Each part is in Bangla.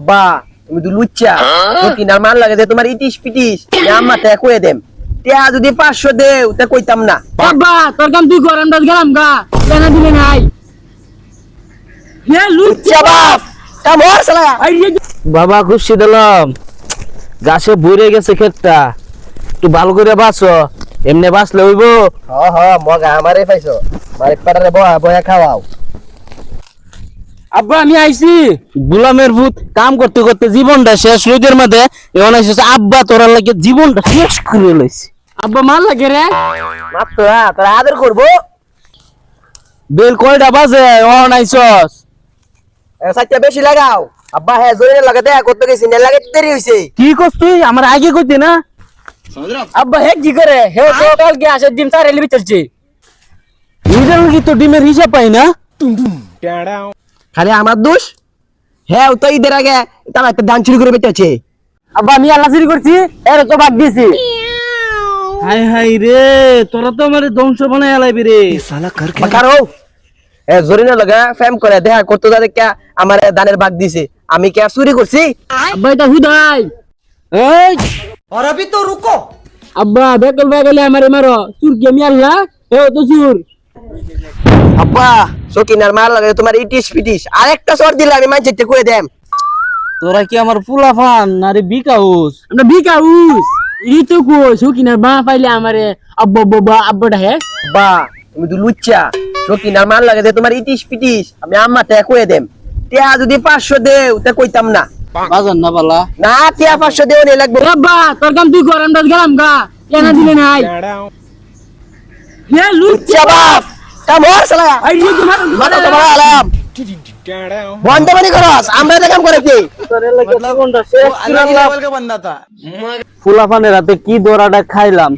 আব্বা তুমি তো লুচ্চা কিনার মান লাগে যে তোমার ইটিস পিটিস আম্মা তে কয়ে দেম টিয়া যদি 500 দেও তে কইতাম না। আব্বা তোর কাম তুই কর, আমরা গেলাম গা, কেন দিলে নাই হে লুচ্চা বাপ কাম হর শালা। বাবা খুশি দিলাম, গাছে ভরে গেছে ক্ষেতটা, একটু ভালো করে বাঁচো, এমনি বাঁচলে হইব। মগা আমারে পাইছো মারে পাড়ারে বয়া বয়া খাওয়াও। আব্বা আমি আইছি। গুলামের ভূত কাম করতে করতে জীবনটা শেষ, রোদের মধ্যে এখন এসেছে আব্বা তোরা লাগে জীবনটা শেষ করে লইছে। আব্বা মাল লাগে রে, মাত্র তোরা আদর করবো। বেল কয়টা বাজে অন আইছস? সাইটটা বেশি লাগাও। আব্বা হ্যাঁ জোরে লাগা দেয়া করতে গেছি না লাগে দেরি হইছে। কি করছ তুই? আমার আগে কইতে না। আব্বা হে কি করে, হে তো কালকে আসে ডিম তার এলিবি চলছে। নিজের কি তো ডিমের হিসাব পাই না? খালি আমার দোষ? হ্যাঁ তো ঈদের আগে তারা একটা দান চুরি করে বেঁচেছে। আব্বা আমি আল্লাহ চুরি করছি, এর তো বাদ দিয়েছি। হাই হাই রে, তোরা তো আমার ধ্বংস বানাই আলাইবি রে। কারো জোরে না লাগা ফেম করে দেখা করতে যা দেখা আমার দানের ভাগ দিছে, আমি কে চুরি করছি? আব্বা এটা হুদাই। এই और अभी तो रुको। আব্বা বেকল বেকলে আমারে মারো, চুর কি আমি আল্লাহ? হে তো চুর। আব্বা সকিনার মার লাগে তোমার ইটিস পিটিস আরেকটা সর দিলে আমি মানছিতে কই দেম। তোরা কি আমার ফুলাফান আরে বিকাউস? আমরা বিকাউস ই তো কই সকিনার মা পাইলে আমারে আব্বা বাবা আব্বাটা হে। বা তুমি তো লুচ্চা সকিনার মার লাগে তোমার ইটিস পিটিস আমি আম্মা তে কই দেম টিয়া যদি 500 দেও তে কইতাম না। বাজার না বালা না টিয়া 500 দেও নে লাগবে। আব্বা তোর কাম তুই কর, আমরা গেলাম গা, কেন দিলে নাই হে লুচ্চা বাপ কাম হর শালা। আই যে তোমার মাথা তোমার আলাম বন্ধ বানি করস আমরা এটা কাম করে কি ফুলাফানের হাতে কি দোরাটা খাইলাম,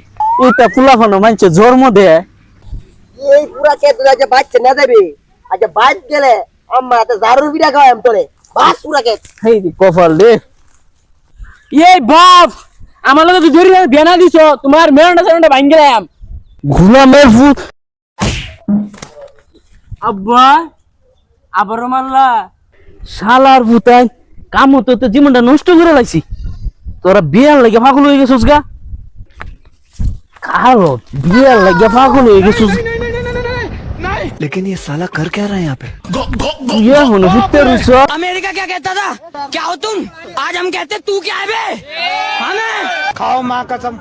এটা ফুলাফানো মানছে জন্ম দে। এই পুরা কে তুই আজ বাচ্চা না দেবে আজ বাইক গেলে আম্মা এত জারুর বিড়া খাওয়াম তোরে বাস পুরা কে। হেই কপাল রে। এই বাপ আমার লগে তুই ধরে বেনা দিছো, তোমার মেরনটা সারনটা ভাঙ গেলাম। গুলামের ভূত। আব্বা আবারও মারলা? শালার ভূতাই কাম হতে হতে জীবনটা নষ্ট করে লাইছি। তোরা বিয়ার লাগে পাগল হয়ে গেছিস গা, কালো বিয়ার লাগে পাগল হয়ে গেছিস। लेकिन ये साला कर क्या रहा है यहाँ पे? ये होने भूते रुसो। अमेरिका क्या कहता था, क्या हो तुम? आज हम कहते तू क्या है बे? हमें खाओ माँ कसम।